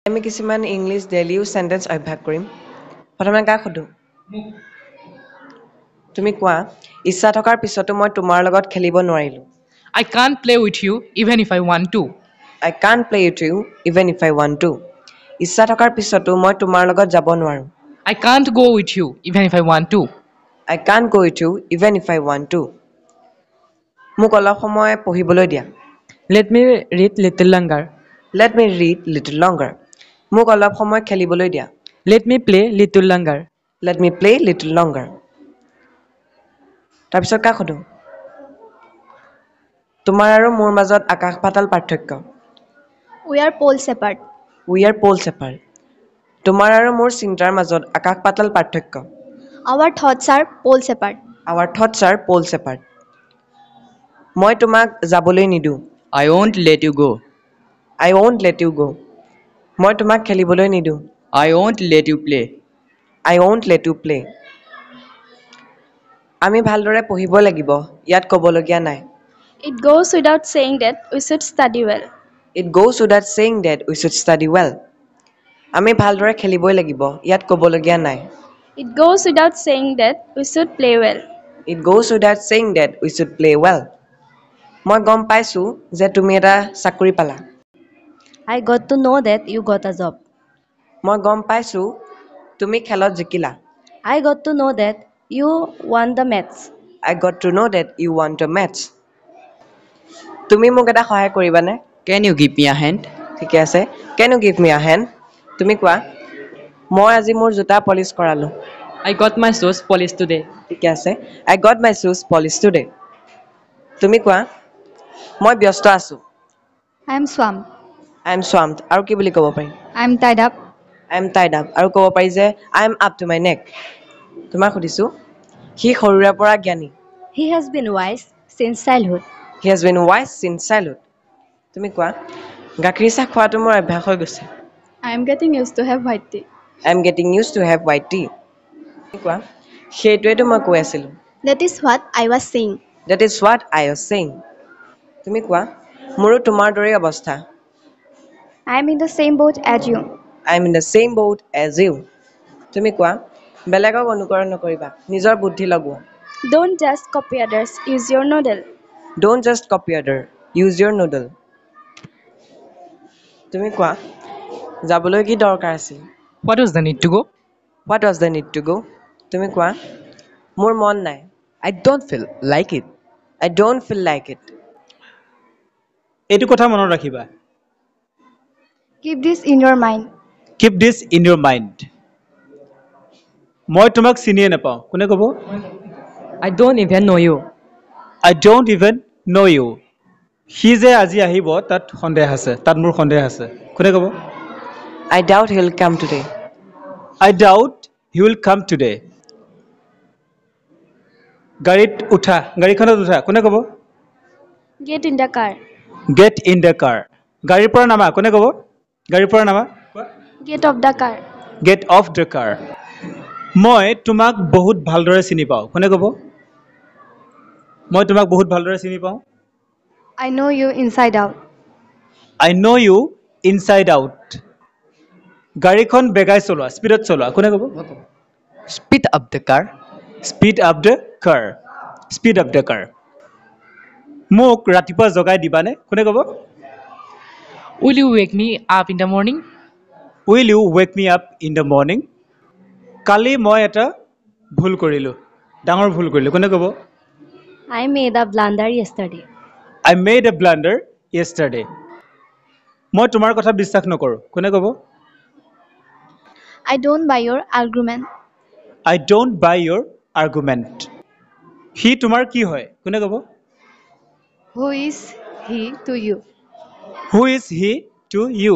আমি কিছুমান English daily use sentence অভ্যাস কৰিম প্ৰথমে কাক সুধো তুমি কোৱা ইচ্ছা থকাৰ পিছতো মই তোমাৰ লগত খেলিব নোৱাৰিলো I can't play with you even if I want to. I can't play with you even if I want to ইচ্ছা থকাৰ পিছতো মই তোমাৰ লগত যাব নোৱাৰো I can't go with you even if I want to. I can't go with you even if I want to মোক অলপ সময় পঢ়িবলৈ দিয়া Let me read little longer. Let me read little longer মোক অলপ সময় খেলিবলৈ দিয়া Let me play little longer. Let me play little longer তাৰপিছত কাক সুধো তোমাৰ আৰু মোৰ মাজত আকাশ পাতাল পাৰ্থক্য We are poles apart. We are poles apart তোমাৰ আৰু মোৰ চিন্তাৰ মাজত আকাশ পাতাল পাৰ্থক্য Our thoughts are poles apart. Our thoughts are poles apart মই তোমাক যাবলৈ নিদো I won't let you go. I won't let you go মই তোমাক খেলিবলৈ নিদো I won't let you play. I won't let you play আমি ভালদৰে পঢ়িব লাগিব ইয়াত ক'বলগীয়া নাই It goes without saying that we should study well. It goes without saying that we should study well আমি ভালদৰে খেলিবই লাগিব ইয়াত ক'বলগীয়া নাই It goes without saying that we should play well. It goes without saying that we should play well মই গম পাইছো যে তুমি এটা চাকৰি পালা I got to know that you got a job. মই গম পাইছো তুমি খেলত জিকিলা I got to know that you won the match. I got to know that you won the match তুমি মোক এটা সহায় কৰিবানে Can you give me a hand? ঠিকে আছে Can you give me a hand তুমি কোৱা মই আজি মোৰ জোতা polish কৰালো I got my shoes polished today. ঠিকে আছে I got my shoes polished today তুমি কোৱা মই ব্যস্ত আছো I am swamped. I am swamped আৰু কি বুলি ক'ব পাৰি I am tied up. I am tied up আৰু ক'ব পাৰি যে I am up to my neck তোমাক সুধিছো সি সৰুৰে পৰা জ্ঞানী He has been wise since childhood. He has been wise since childhood তুমি কোৱা গাখীৰ চাহ খোৱাটো মোৰ অভ্যাস হৈ গৈছে I am getting used to have white tea. I am getting used to have white tea তুমি কোৱা সেইটোৱেতো মই কৈ আছিলো That is what I was saying. That is what I was saying তুমি কোৱা মোৰো তোমাৰ দৰেই অৱস্থা I am in the same boat as you. I am in the same boat as you তুমি কোৱা বেলেগক অনুকৰণ নকৰিবা নিজৰ বুদ্ধি লগোৱা Don't just copy others. Use your noodle. Don't just copy other use your noodle তুমি কোৱা যাবলৈ কি দৰকাৰ আছিল What was the need to go? What was the need to go তুমি কোৱা মোৰ মন নাই I don't feel like it. I don't feel like it এইটো কথা মনত ৰাখিবা Keep this in your mind. Keep this in your mind মই তোমাক চিনিয়ে নাপাওঁ কোনে ক'ব I don't even know you. I don't even know you সি যে আজি আহিব তাত সন্দেহ আছে তাত মোৰ সন্দেহ আছে কোনে ক'ব I doubt he'll come today I doubt he will come today গাড়ীত উঠা গাড়ীখনত উঠা কোনে ক'ব Get in the car. Get in the car গাড়ীৰ পৰা নামা কোনে ক'ব গাড়ীৰ পৰা নামা Get off the car. Get off the car মই তোমাক বহুত ভালদৰে চিনি পাওঁ কোনে ক'ব মই তোমাক বহুত ভালদৰে চিনি পাওঁ I know you inside out. I know you inside out গাড়ীখন বেগাই চলোৱা স্পীডত চলোৱা কোনে ক'ব Speed up the car. Speed up the car Speed up the car মোক ৰাতিপুৱা জগাই দিবানে কোনে ক'ব Will you wake me up in the morning? Will you wake me up in the morning কালি মই এটা ভুল কৰিলোঁ ডাঙৰ ভুল কৰিলোঁ কোনে ক'ব I made a blunder yesterday. I made a blunder yesterday মই তোমাৰ কথা বিশ্বাস নকৰোঁ কোনে ক'ব I don't buy your argument. I don't buy your argument সি তোমাৰ কি হয় কোনে ক'ব Who is he to you? Who is he to you